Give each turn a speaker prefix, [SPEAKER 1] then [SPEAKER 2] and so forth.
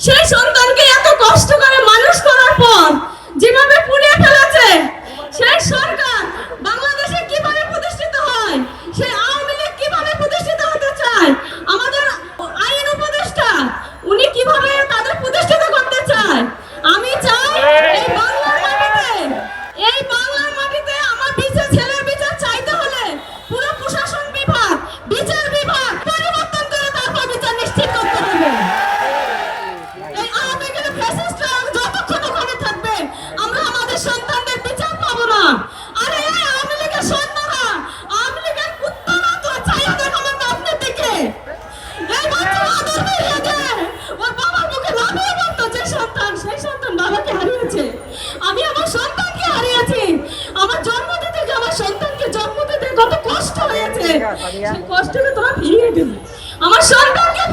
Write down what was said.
[SPEAKER 1] সেই সন্তানকে এত কষ্ট করে মানুষ করার পর যেভাবে পুড়িয়ে ফেলেছে, সেই সরকার বাংলাদেশে কিভাবে প্রতিষ্ঠিত হয়, সেই আওয়ামী লীগ কিভাবে প্রতিষ্ঠিত হতে চায়, আমাদের আইন উপদেষ্টা উনি কিভাবে তাদের প্রতিষ্ঠিত করতে চায়। আমি চাই এই বাংলার মাটিতে আমার ছেলের বিচার চাইতে হলে পুরো প্রশাসন বিভাগ, বিচার বিভাগ পরিবর্তন করে তারপর বিচার নিশ্চিত করতে হবে। এই আওয়ামী লীগের ফ্যাসিস্টরা যতক্ষণ ওখানে থাকবে আমরা আমাদের সন্তানদের বিচার পাবো না। আরে এই আওয়ামী লীগের সন্তানরা, আওয়ামী লীগের কুত্তারা তো চাইয়া দেখাবেন না আপনার দিকে। এই বাচ্চা আদর বেরিয়ে যায়, ওর বাবার মুখে লাফিয়ে পড়তো যে সন্তান, সেই সন্তান বাবাকে হারিয়েছে। আমি আমার সন্তানকে হারিয়েছি। আমার জন্ম দিতে যে আমার সন্তানকে জন্ম দিতে কত কষ্ট হয়েছে, সেই কষ্টকে তোরা ফিরিয়ে দিবি। আমার সন্তানকে